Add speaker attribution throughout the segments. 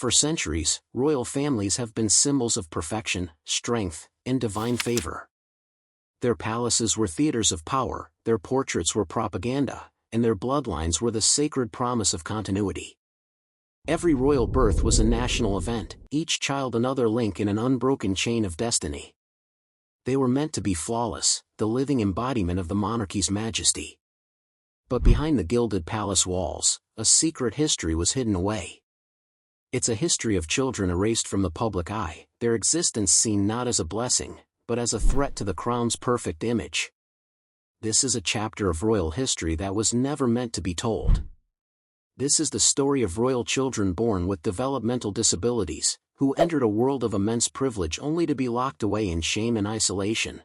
Speaker 1: For centuries, royal families have been symbols of perfection, strength, and divine favor. Their palaces were theaters of power, their portraits were propaganda, and their bloodlines were the sacred promise of continuity. Every royal birth was a national event, each child another link in an unbroken chain of destiny. They were meant to be flawless, the living embodiment of the monarchy's majesty. But behind the gilded palace walls, a secret history was hidden away. It's a history of children erased from the public eye, their existence seen not as a blessing, but as a threat to the crown's perfect image. This is a chapter of royal history that was never meant to be told. This is the story of royal children born with developmental disabilities, who entered a world of immense privilege only to be locked away in shame and isolation.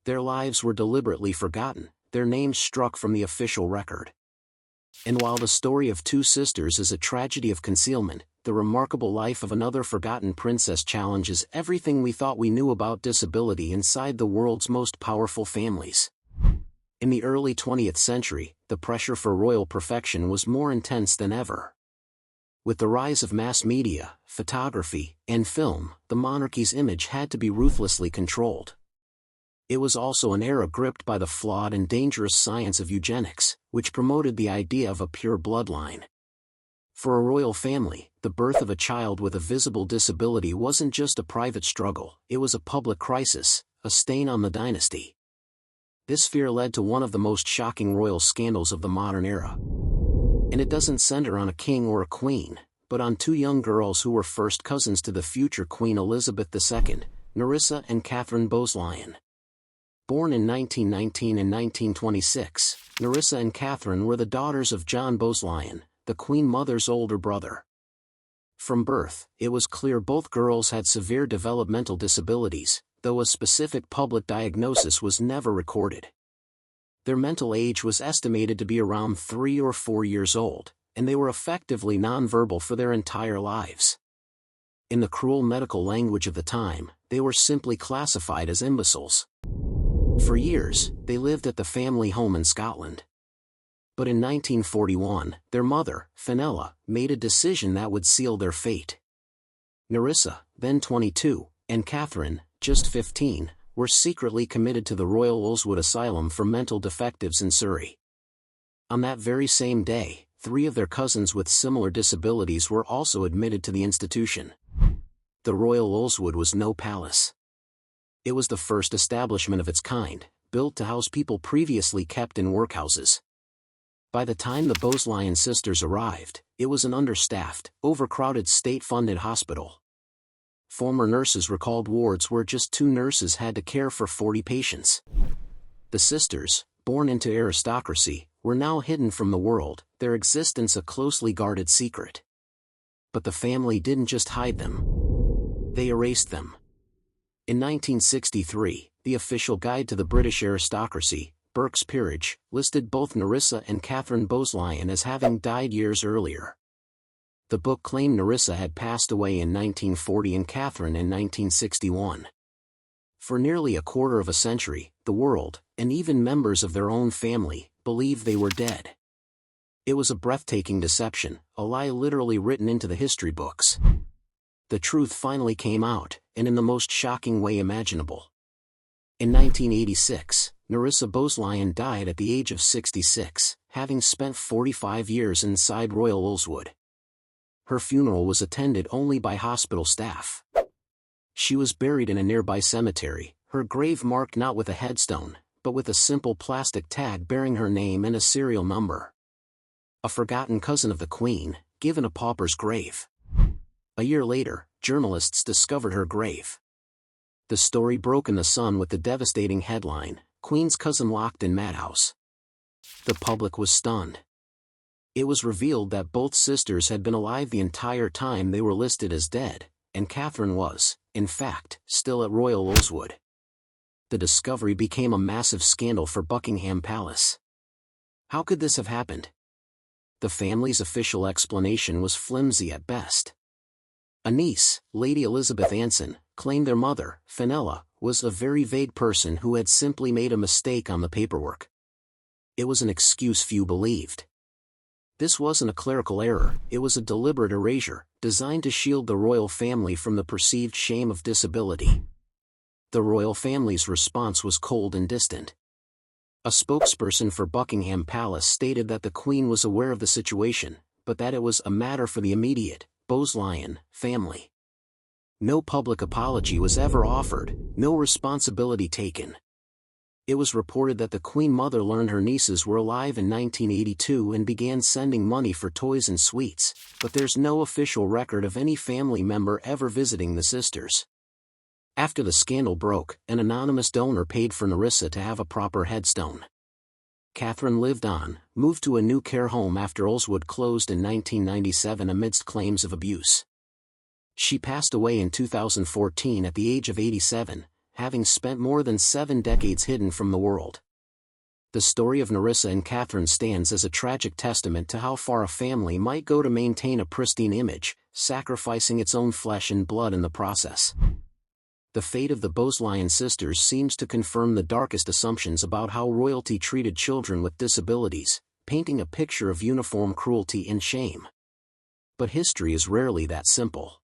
Speaker 1: Their lives were deliberately forgotten, their names struck from the official record. And while the story of two sisters is a tragedy of concealment, the remarkable life of another forgotten princess challenges everything we thought we knew about disability inside the world's most powerful families. In the early 20th century, the pressure for royal perfection was more intense than ever. With the rise of mass media, photography, and film, the monarchy's image had to be ruthlessly controlled. It was also an era gripped by the flawed and dangerous science of eugenics, which promoted the idea of a pure bloodline. For a royal family, the birth of a child with a visible disability wasn't just a private struggle, it was a public crisis, a stain on the dynasty. This fear led to one of the most shocking royal scandals of the modern era. And it doesn't center on a king or a queen, but on two young girls who were first cousins to the future Queen Elizabeth II, Nerissa and Catherine Bowes-Lyon. Born in 1919 and 1926, Nerissa and Catherine were the daughters of John Bowes-Lyon, the Queen Mother's older brother. From birth, it was clear both girls had severe developmental disabilities, though a specific public diagnosis was never recorded. Their mental age was estimated to be around 3 or 4 years old, and they were effectively nonverbal for their entire lives. In the cruel medical language of the time, they were simply classified as imbeciles. For years, they lived at the family home in Scotland. But in 1941, their mother, Fenella, made a decision that would seal their fate. Nerissa, then 22, and Catherine, just 15, were secretly committed to the Royal Oldswood Asylum for mental defectives in Surrey. On that very same day, 3 of their cousins with similar disabilities were also admitted to the institution. The Royal Oldswood was no palace. It was the first establishment of its kind, built to house people previously kept in workhouses. By the time the Bowes-Lyon sisters arrived, it was an understaffed, overcrowded state-funded hospital. Former nurses recalled wards where just 2 nurses had to care for 40 patients. The sisters, born into aristocracy, were now hidden from the world, their existence a closely guarded secret. But the family didn't just hide them. They erased them. In 1963, the official guide to the British aristocracy, Burke's Peerage, listed both Nerissa and Catherine Bowes-Lyon as having died years earlier. The book claimed Nerissa had passed away in 1940 and Catherine in 1961. For nearly a quarter of a century, the world, and even members of their own family, believed they were dead. It was a breathtaking deception, a lie literally written into the history books. The truth finally came out, and in the most shocking way imaginable. In 1986, Nerissa Bowes-Lyon died at the age of 66, having spent 45 years inside Royal Oldswood. Her funeral was attended only by hospital staff. She was buried in a nearby cemetery, her grave marked not with a headstone, but with a simple plastic tag bearing her name and a serial number. A forgotten cousin of the Queen, given a pauper's grave. A year later, journalists discovered her grave. The story broke in the Sun with the devastating headline, "Queen's Cousin Locked in Madhouse." The public was stunned. It was revealed that both sisters had been alive the entire time they were listed as dead, and Catherine was, in fact, still at Royal Oldswood. The discovery became a massive scandal for Buckingham Palace. How could this have happened? The family's official explanation was flimsy at best. A niece, Lady Elizabeth Anson, claimed their mother, Fenella, was a very vague person who had simply made a mistake on the paperwork. It was an excuse few believed. This wasn't a clerical error, it was a deliberate erasure, designed to shield the royal family from the perceived shame of disability. The royal family's response was cold and distant. A spokesperson for Buckingham Palace stated that the Queen was aware of the situation, but that it was a matter for the immediate, Bosleyan, family. No public apology was ever offered, no responsibility taken. It was reported that the Queen Mother learned her nieces were alive in 1982 and began sending money for toys and sweets, but there's no official record of any family member ever visiting the sisters. After the scandal broke, an anonymous donor paid for Nerissa to have a proper headstone. Catherine lived on, moved to a new care home after Oleswood closed in 1997 amidst claims of abuse. She passed away in 2014 at the age of 87, having spent more than 7 decades hidden from the world. The story of Nerissa and Catherine stands as a tragic testament to how far a family might go to maintain a pristine image, sacrificing its own flesh and blood in the process. The fate of the Bosleyan sisters seems to confirm the darkest assumptions about how royalty treated children with disabilities, painting a picture of uniform cruelty and shame. But history is rarely that simple.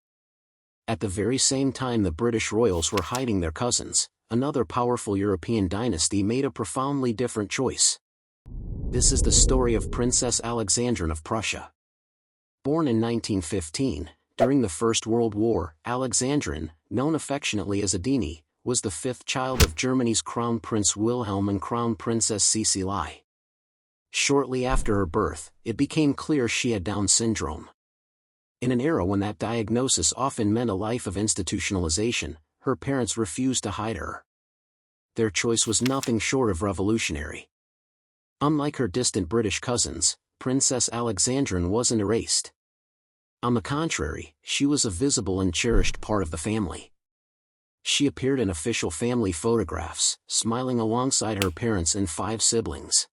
Speaker 1: At the very same time the British royals were hiding their cousins, another powerful European dynasty made a profoundly different choice. This is the story of Princess Alexandrine of Prussia. Born in 1915, during the First World War, Alexandrine, known affectionately as Adini, was the 5th child of Germany's Crown Prince Wilhelm and Crown Princess Cecilie. Shortly after her birth, it became clear she had Down syndrome. In an era when that diagnosis often meant a life of institutionalization, her parents refused to hide her. Their choice was nothing short of revolutionary. Unlike her distant British cousins, Princess Alexandrine wasn't erased. On the contrary, she was a visible and cherished part of the family. She appeared in official family photographs, smiling alongside her parents and 5 siblings.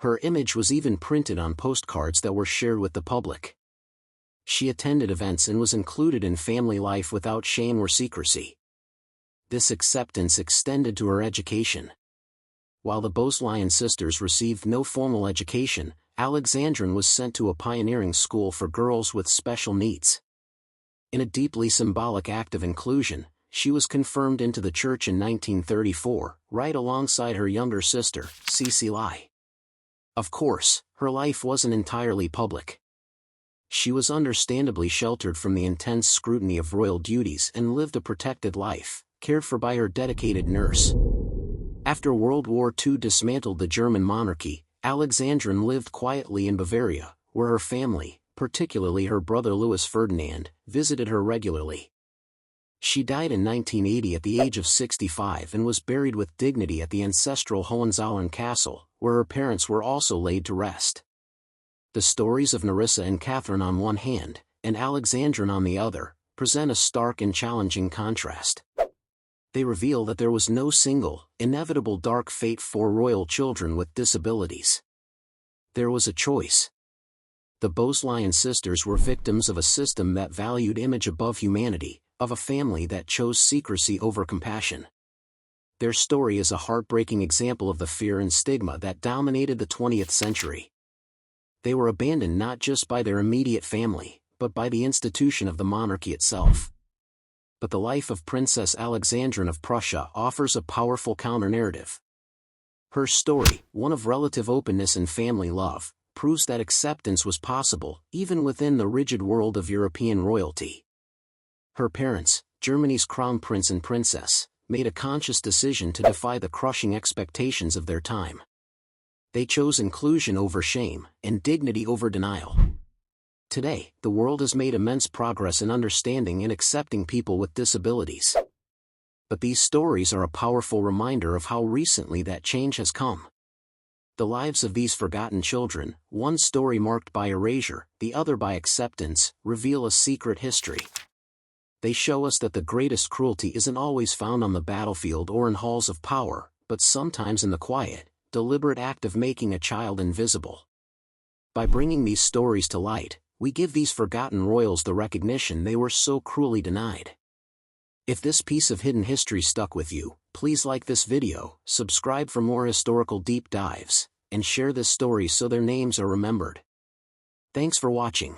Speaker 1: Her image was even printed on postcards that were shared with the public. She attended events and was included in family life without shame or secrecy. This acceptance extended to her education. While the Bosleyan sisters received no formal education, Alexandrine was sent to a pioneering school for girls with special needs. In a deeply symbolic act of inclusion, she was confirmed into the church in 1934, right alongside her younger sister, Cecilie. Of course, her life wasn't entirely public. She was understandably sheltered from the intense scrutiny of royal duties and lived a protected life, cared for by her dedicated nurse. After World War II dismantled the German monarchy, Alexandrine lived quietly in Bavaria, where her family, particularly her brother Louis Ferdinand, visited her regularly. She died in 1980 at the age of 65 and was buried with dignity at the ancestral Hohenzollern Castle, where her parents were also laid to rest. The stories of Nerissa and Catherine on one hand, and Alexandrine on the other, present a stark and challenging contrast. They reveal that there was no single, inevitable dark fate for royal children with disabilities. There was a choice. The Bosleyan sisters were victims of a system that valued image above humanity, of a family that chose secrecy over compassion. Their story is a heartbreaking example of the fear and stigma that dominated the 20th century. They were abandoned not just by their immediate family, but by the institution of the monarchy itself. But the life of Princess Alexandrine of Prussia offers a powerful counter-narrative. Her story, one of relative openness and family love, proves that acceptance was possible, even within the rigid world of European royalty. Her parents, Germany's crown prince and princess, made a conscious decision to defy the crushing expectations of their time. They chose inclusion over shame, and dignity over denial. Today, the world has made immense progress in understanding and accepting people with disabilities. But these stories are a powerful reminder of how recently that change has come. The lives of these forgotten children, one story marked by erasure, the other by acceptance, reveal a secret history. They show us that the greatest cruelty isn't always found on the battlefield or in halls of power, but sometimes in the quiet, deliberate act of making a child invisible. By bringing these stories to light, we give these forgotten royals the recognition they were so cruelly denied. If this piece of hidden history stuck with you, please like this video, subscribe for more historical deep dives, and share this story so their names are remembered. Thanks for watching.